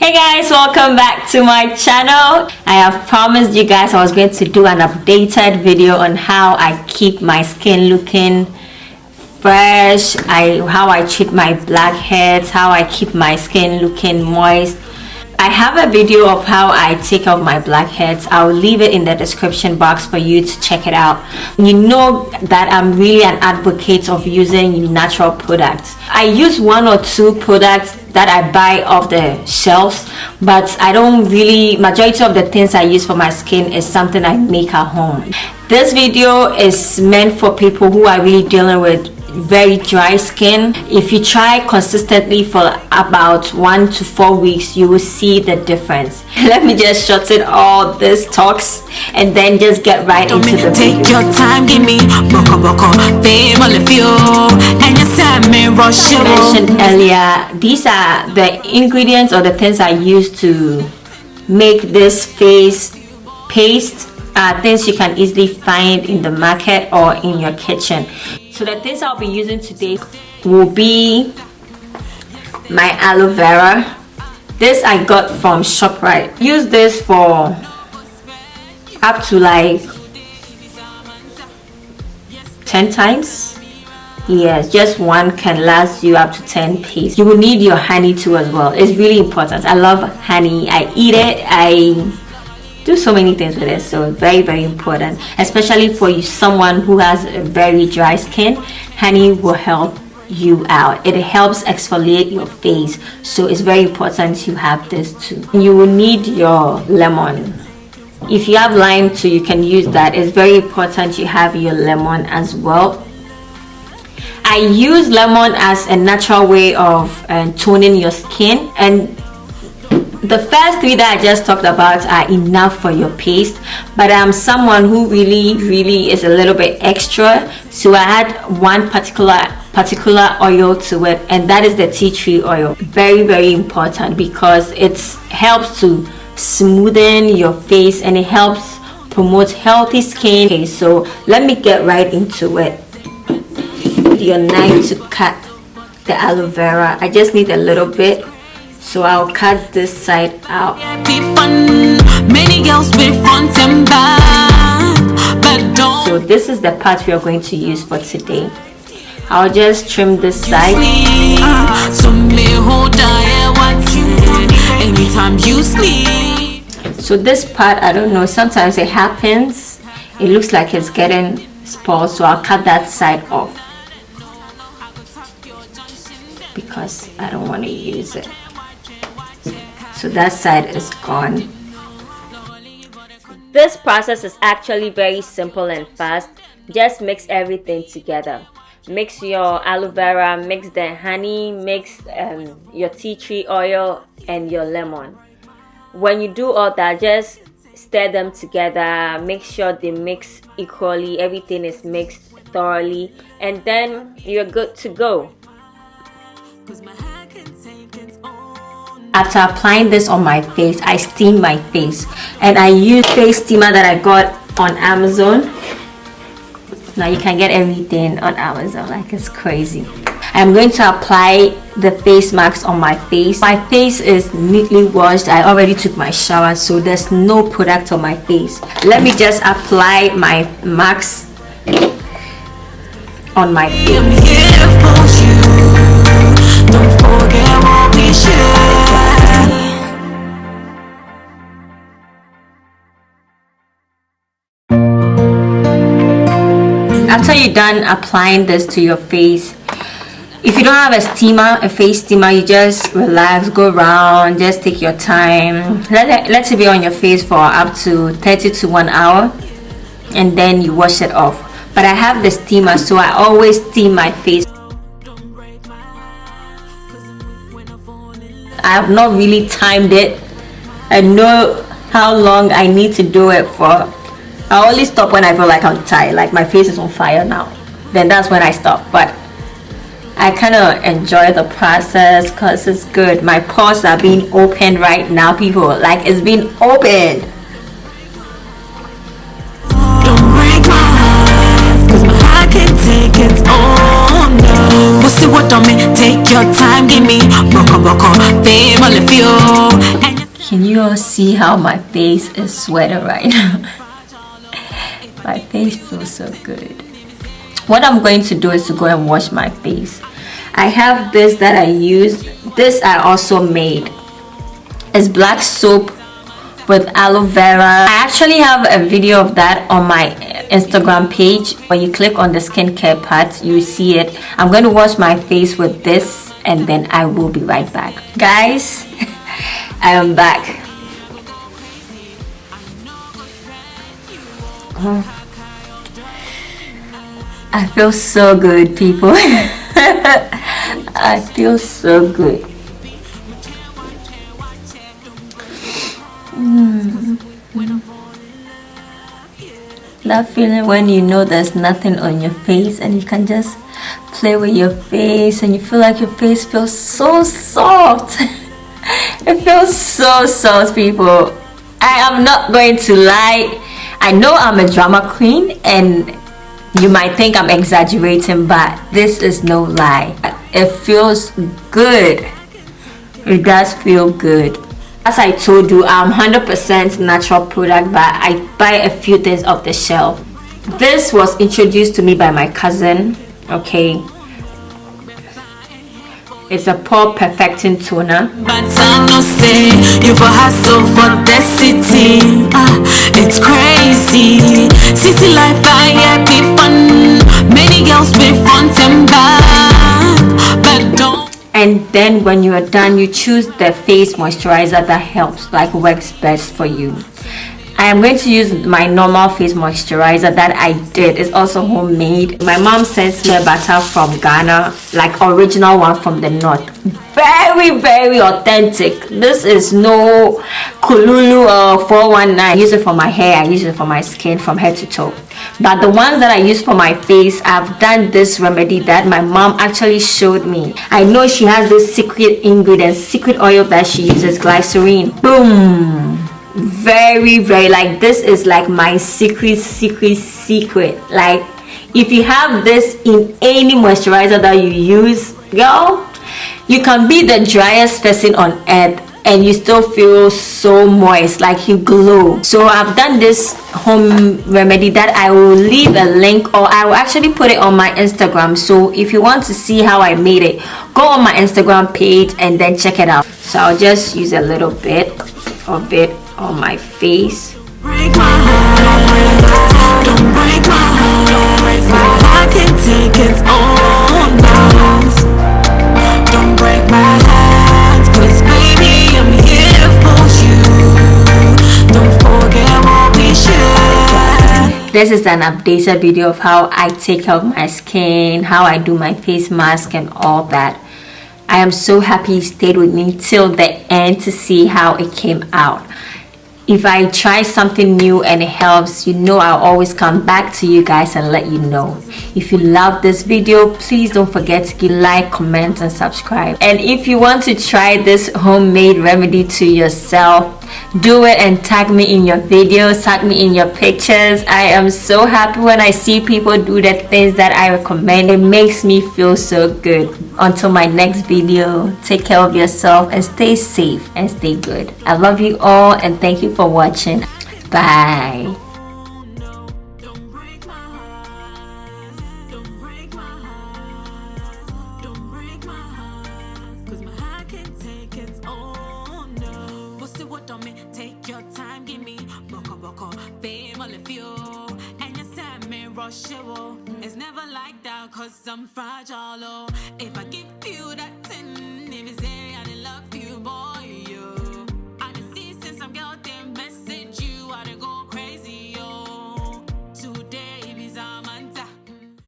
Hey guys, welcome back to my channel. I have promised you guys I was going to do an updated video on how I keep my skin looking fresh, how I treat my blackheads, how I keep my skin looking moist. I have a video of how I take off my blackheads. I'll leave it in the description box for you to check it out. You know that I'm really an advocate of using natural products. I use one or two products that I buy off the shelves, but I don't really, majority of the things I use for my skin is something I make at home. This video is meant for people who are really dealing with very dry skin. If you try consistently for about 1 to 4 weeks, you will see the difference. Let me just shut it all this talks and then just get right into the video. Take your time, give me fame all of you, and you mentioned earlier, these are the ingredients or the things I use to make this face paste. Things you can easily find in the market or in your kitchen. So the things I'll be using today will be my aloe vera. This I got from ShopRite. Use this for up to like 10 times. Yes, just one can last you up to 10 pieces. You will need your honey too as well. It's really important. I love honey. I eat it. I do so many things with it, so very important, especially for you, someone who has a very dry skin. Honey will help you out. It helps exfoliate your face, so it's very important you have this too. You will need your lemon. If you have lime too, you can use that. It's very important you have your lemon as well. I use lemon as a natural way of toning your skin, and the first three that I just talked about are enough for your paste, but I'm someone who really is a little bit extra, so I add one particular oil to it, and that is the tea tree oil. Very important because it helps to smoothen your face and it helps promote healthy skin. Okay, so let me get right into it. With your knife to cut the aloe vera, I just need a little bit. So I'll cut this side out. So this is the part we are going to use for today. I'll just trim this side. So this part, I don't know, sometimes it happens. It looks like it's getting spoiled, so I'll cut that side off because I don't want to use it. So that side is gone. This process is actually very simple and fast. Just mix everything together. Mix your aloe vera, mix the honey, mix your tea tree oil and your lemon. When you do all that, just stir them together. Make sure they mix equally. Everything is mixed thoroughly, and then you're good to go. After applying this on my face, I steam my face, and I use face steamer that I got on Amazon. Now you can get everything on Amazon, like it's crazy. I'm going to apply the face mask on my face. My face is neatly washed. I already took my shower, so there's no product on my face. Let me just apply my mask on my face. Don't forget what we share. After you're done applying this to your face, if you don't have a face steamer, you just relax, go around, just take your time. Let it be on your face for up to 30 to 1 hour, and then you wash it off. But I have the steamer, so I always steam my face. I have not really timed it. I know how long I need to do it for. I only stop when I feel like I'm tired, like my face is on fire now. Then that's when I stop. But I kind of enjoy the process because it's good. My pores are being opened right now, people. Like, it's being opened. Don't break my heart, 'cause my heart can't take it. Oh no. Pussy what on me, take your time, give me boko fame all of you. Can you all see how my face is sweating right now? My face feels so good. What I'm going to do is to go and wash my face. I have this that I used. This I also made. It's black soap with aloe vera. I actually have a video of that on my Instagram page. When you click on the skincare part, you see it. I'm going to wash my face with this and then I will be right back. Guys, I am back. I feel so good, people. I feel so good. That feeling when you know there's nothing on your face and you can just play with your face and you feel like your face feels so soft. It feels so soft, people. I am not going to lie. I know I'm a drama queen and you might think I'm exaggerating, but this is no lie. It feels good. It does feel good. As I told you, I'm 100% natural product, but I buy a few things off the shelf. This was introduced to me by my cousin. Okay, it's a pore perfecting toner. But I know say you for hustle for the city. It's crazy. City life I happy fun. Many girls be front and back, but don't. And then when you are done, you choose the face moisturizer that helps, like works best for you. I am going to use my normal face moisturizer that I did. It's also homemade. My mom sends me a butter from Ghana, like original one from the north. Very, very authentic. This is no Kululu or 419. I use it for my hair. I use it for my skin from head to toe. But the ones that I use for my face, I've done this remedy that my mom actually showed me. I know she has this secret ingredient, secret oil that she uses, glycerine. Boom. Very, very, like, this is like my secret. Like, if you have this in any moisturizer that you use, girl, you can be the driest person on earth and you still feel so moist, like you glow. So I've done this home remedy that I will leave a link, or I will actually put it on my Instagram. So if you want to see how I made it, go on my Instagram page and then check it out. So I'll just use a little bit of it on my face. Break my heart, don't break my heart. I can take it all night. Don't break my heart, 'cause baby I'm here for you. Don't forget what we shared. This is an updated video of how I take care of my skin, how I do my face mask and all that. I am so happy you stayed with me till the end to see how it came out. If I try something new and it helps, you know I'll always come back to you guys and let you know. If you love this video, please don't forget to like, comment and subscribe. And if you want to try this homemade remedy to yourself, do it and tag me in your videos, tag me in your pictures. I am so happy when I see people do the things that I recommend. It makes me feel so good. Until my next video, take care of yourself and stay safe and stay good. I love you all and thank you for watching. Bye. Take your time, give me boko fame all of you. And you send me rush you. It's never like that, 'cause I'm fragile. If I